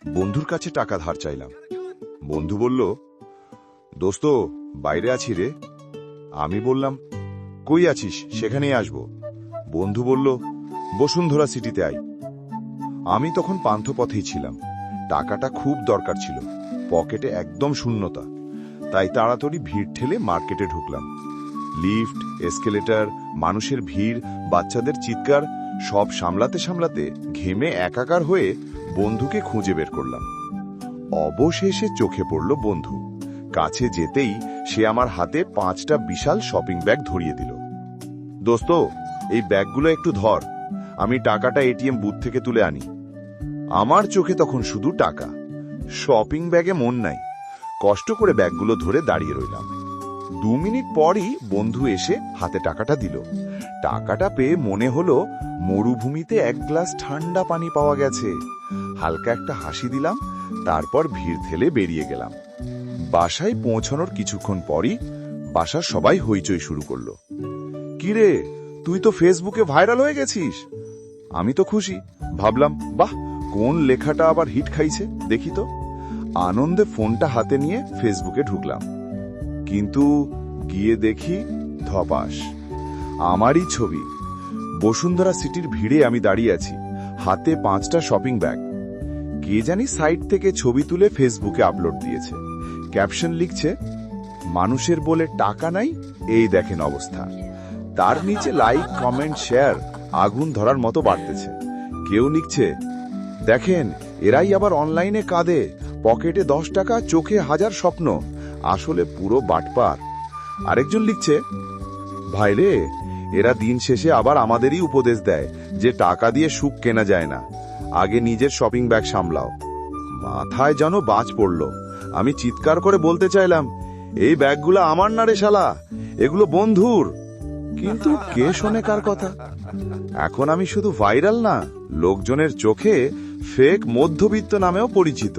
বন্ধুর কাছে টাকা ধার চাইলাম। বন্ধু বলল, দোস্ত বাইরে আছি রে। আমি বললাম, কই আছিস? সেখানেই আসবো। বন্ধু বলল, বসুন্ধরা সিটিতে আই। আমি তখন পান্থপথেই ছিলাম। টাকাটা খুব দরকার ছিল, পকেটে একদম শূন্যতা। তাই তাড়াতাড়ি ভিড় ঠেলে মার্কেটে ঢুকলাম। লিফট, এসকেলেটর, মানুষের ভিড়, বাচ্চাদের চিৎকার সব সামলাতে সামলাতে ঘেমে একাকার হয়ে বন্ধুকে খুঁজে বের করলাম। অবশেষে চোখে পড়ল বন্ধু। কাছে যেতেই সে আমার হাতে 5টা বিশাল শপিং ব্যাগ ধরিয়ে দিল। দোস্ত, এই ব্যাগগুলো একটু ধর, আমি টাকাটা এটিএম বুথ থেকে তুলে আনি। আমার চোখে তখন শুধু টাকা, শপিং ব্যাগে মন নাই। কষ্ট করে ব্যাগগুলো ধরে দাঁড়িয়ে রইলাম। 2 মিনিট পরই বন্ধু এসে হাতে টাকাটা দিল। টাকাটা পেয়ে মনে হলো মরুভূমিতে 1 গ্লাস ঠান্ডা পানি পাওয়া গেছে। হালকা একটা হাসি দিলাম, তারপর ভিড় ঠেলে বেরিয়ে গেলাম। বাসায় পৌঁছানোর কিছুক্ষণ পরই বাসার সবাই হইচই শুরু করলো। কিরে, তুই তো ফেসবুকে ভাইরাল হয়ে গেছিস। আমি তো খুশি, ভাবলাম বাহ, কোন লেখাটা আবার হিট খাইছে দেখি তো। আনন্দে ফোনটা হাতে নিয়ে ফেসবুকে ঢুকলাম, কিন্তু গিয়ে দেখি ধপাস, আমারই ছবি। বসুন্ধরা সিটির ভিড়ে আমি দাঁড়িয়ে আছি, হাতে 5টা শপিং ব্যাগ। কে জানি সাইট থেকে ছবি তুলে ফেসবুকে আপলোড দিয়েছে। ক্যাপশন লিখছে, মানুষের বলে টাকা নাই, এই দেখেন অবস্থা। তার নিচে লাইক, কমেন্ট, শেয়ার আগুন ধরার মতো বাড়তেছে। কেউ লিখছে, দেখেন এরাই আবার অনলাইনে কাঁদে, পকেটে 10 টাকা, চোখে 1000 স্বপ্ন, আসলে পুরো বাটপার। আরেকজন লিখছে, ভাইরে, এরা দিন শেষে আবার আমাদেরই উপদেশ দেয় যে টাকা দিয়ে সুখ কেনা যায় না, আগে নিজের শপিং ব্যাগ সামলাও। মাথায় যেন বাজ পড়ল। আমি চিৎকার করে বলতে চাইলাম, এই ব্যাগগুলো আমার না রে শালা, এগুলো বন্ধুর। কিন্তু কে শোনে কার কথা? এখন আমি শুধু ভাইরাল না, লোকজনের চোখে ফেক মধ্যবিত্ত নামেও পরিচিত।